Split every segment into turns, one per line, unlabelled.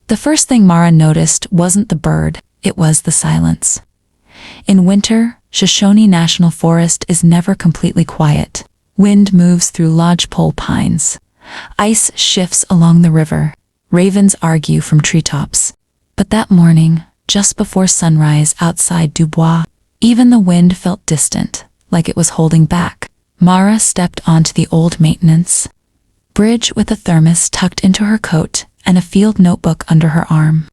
The first thing Mara noticed wasn't the bird, it was the silence. In winter, Shoshone National Forest is never completely quiet. Wind moves through lodgepole pines. Ice shifts along the river. Ravens argue from treetops. But that morning, just before sunrise outside Dubois, even the wind felt distant, like it was holding back. Mara stepped onto the old maintenance bridge with a thermos tucked into her coat and a field notebook under her arm.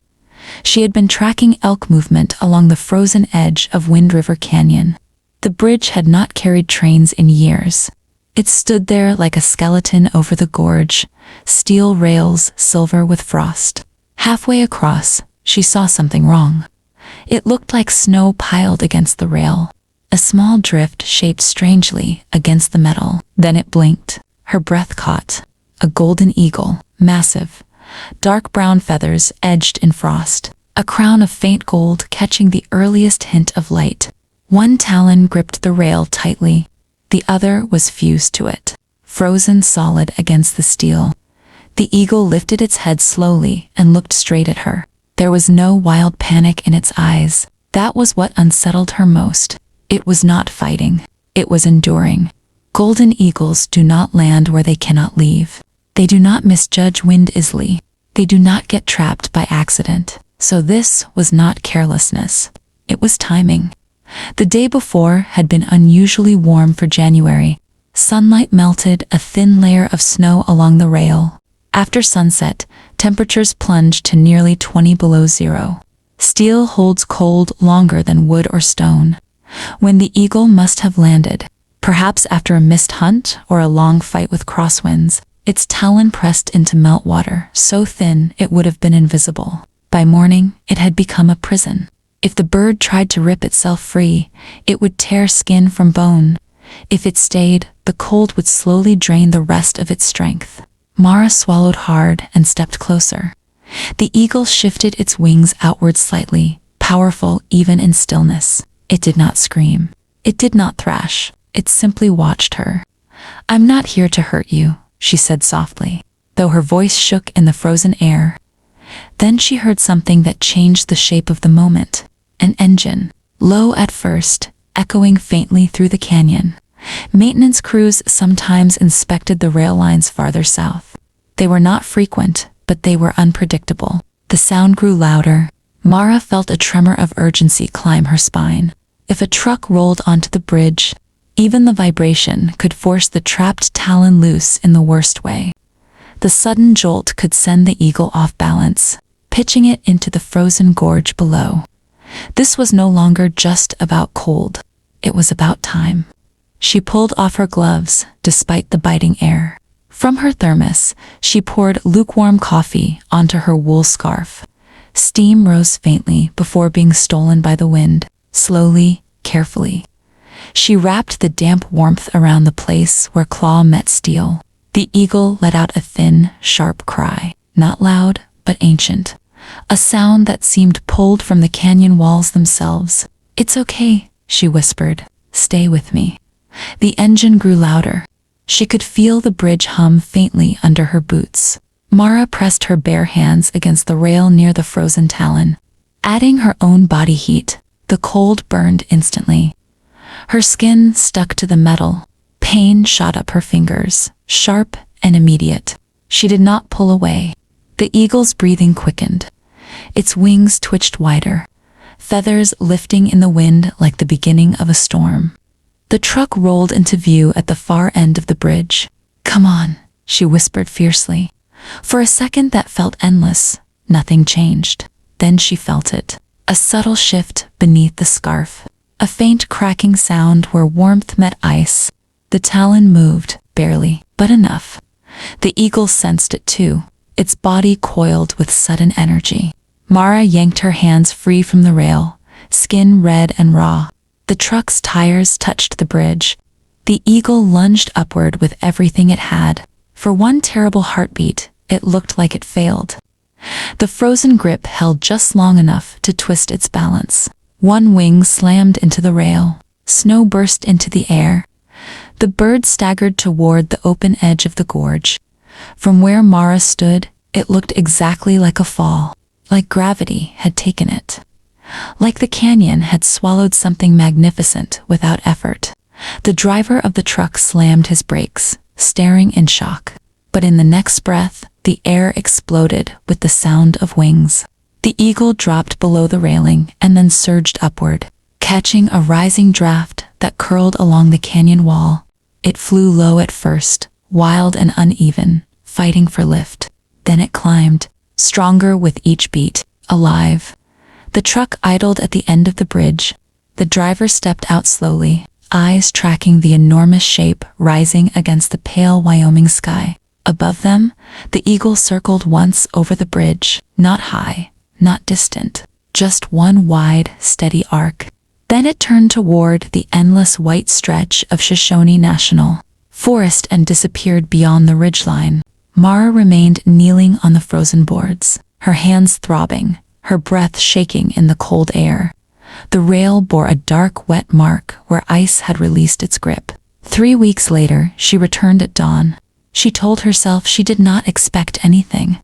She had been tracking elk movement along the frozen edge of Wind River Canyon. The bridge had not carried trains in years. It stood there like a skeleton over the gorge, steel rails silver with frost. Halfway across, she saw something wrong. It looked like snow piled against the rail. A small drift shaped strangely against the metal. Then it blinked. Her breath caught. A golden eagle, massive. Dark brown feathers edged in frost. A crown of faint gold catching the earliest hint of light. One talon gripped the rail tightly. The other was fused to it, frozen solid against the steel. The eagle lifted its head slowly and looked straight at her. There was no wild panic in its eyes. That was what unsettled her most. It was not fighting. It was enduring. Golden eagles do not land where they cannot leave. They do not misjudge wind easily. They do not get trapped by accident. So this was not carelessness. It was timing. The day before had been unusually warm for January. Sunlight melted a thin layer of snow along the rail. After sunset, temperatures plunged to nearly 20 below zero. Steel holds cold longer than wood or stone. When the eagle must have landed, perhaps after a missed hunt or a long fight with crosswinds, its talon pressed into meltwater so thin it would have been invisible. By morning, it had become a prison. If the bird tried to rip itself free, it would tear skin from bone. If it stayed, the cold would slowly drain the rest of its strength. Mara swallowed hard and stepped closer. The eagle shifted its wings outward slightly, powerful even in stillness. It did not scream. It did not thrash. It simply watched her. "I'm not here to hurt you," she said softly, though her voice shook in the frozen air. Then she heard something that changed the shape of the moment. An engine, low at first, echoing faintly through the canyon. Maintenance crews sometimes inspected the rail lines farther south. They were not frequent, but they were unpredictable. The sound grew louder. Mara felt a tremor of urgency climb her spine. If a truck rolled onto the bridge, even the vibration could force the trapped talon loose in the worst way. The sudden jolt could send the eagle off balance, pitching it into the frozen gorge below. This was no longer just about cold. It was about time. She pulled off her gloves, despite the biting air. From her thermos, she poured lukewarm coffee onto her wool scarf. Steam rose faintly before being stolen by the wind, slowly, carefully. She wrapped the damp warmth around the place where claw met steel. The eagle let out a thin, sharp cry, not loud, but ancient. A sound that seemed pulled from the canyon walls themselves. "It's okay," she whispered. "Stay with me." The engine grew louder. She could feel the bridge hum faintly under her boots. Mara pressed her bare hands against the rail near the frozen talon. Adding her own body heat, the cold burned instantly. Her skin stuck to the metal. Pain shot up her fingers, sharp and immediate. She did not pull away. The eagle's breathing quickened. Its wings twitched wider, feathers lifting in the wind like the beginning of a storm. The truck rolled into view at the far end of the bridge. "Come on," she whispered fiercely. For a second that felt endless. Nothing changed. Then she felt it. A subtle shift beneath the scarf. A faint cracking sound where warmth met ice. The talon moved, barely, but enough. The eagle sensed it too. Its body coiled with sudden energy. Mara yanked her hands free from the rail, skin red and raw. The truck's tires touched the bridge. The eagle lunged upward with everything it had. For one terrible heartbeat, it looked like it failed. The frozen grip held just long enough to twist its balance. One wing slammed into the rail. Snow burst into the air. The bird staggered toward the open edge of the gorge. From where Mara stood, it looked exactly like a fall. like gravity had taken it. Like the canyon had swallowed something magnificent without effort. The driver of the truck slammed his brakes, staring in shock. But in the next breath, the air exploded with the sound of wings. The eagle dropped below the railing and then surged upward, catching a rising draft that curled along the canyon wall. It flew low at first, wild and uneven, fighting for lift. Then it climbed, stronger with each beat, alive. The truck idled at the end of the bridge. The driver stepped out slowly, eyes tracking the enormous shape rising against the pale Wyoming sky. Above them, the eagle circled once over the bridge, not high, not distant, just one wide, steady arc. Then it turned toward the endless white stretch of Shoshone National Forest and disappeared beyond the ridgeline. Mara remained kneeling on the frozen boards, her hands throbbing, her breath shaking in the cold air. The rail bore a dark, wet mark where ice had released its grip. 3 weeks later, she returned at dawn. She told herself she did not expect anything.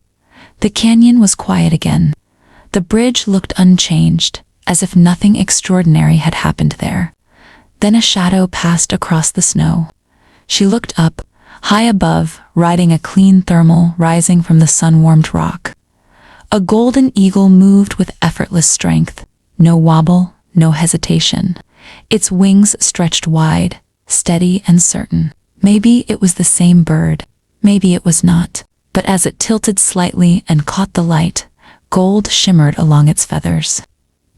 The canyon was quiet again. The bridge looked unchanged, as if nothing extraordinary had happened there. Then a shadow passed across the snow. She looked up, high above, riding a clean thermal rising from the sun-warmed rock. A golden eagle moved with effortless strength. No wobble, no hesitation. Its wings stretched wide, steady and certain. Maybe it was the same bird. Maybe it was not. But as it tilted slightly and caught the light, gold shimmered along its feathers.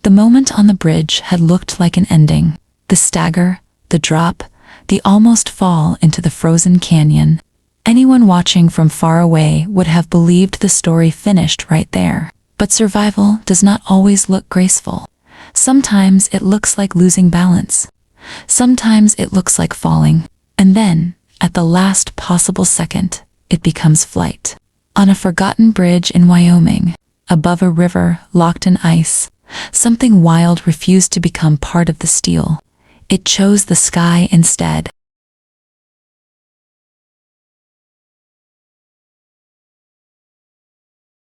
The moment on the bridge had looked like an ending. The stagger, the drop, the almost fall into the frozen canyon. Anyone watching from far away would have believed the story finished right there. But survival does not always look graceful. Sometimes it looks like losing balance. Sometimes it looks like falling. And then, at the last possible second, it becomes flight. On a forgotten bridge in Wyoming, above a river locked in ice, something wild refused to become part of the steel. It chose the sky instead.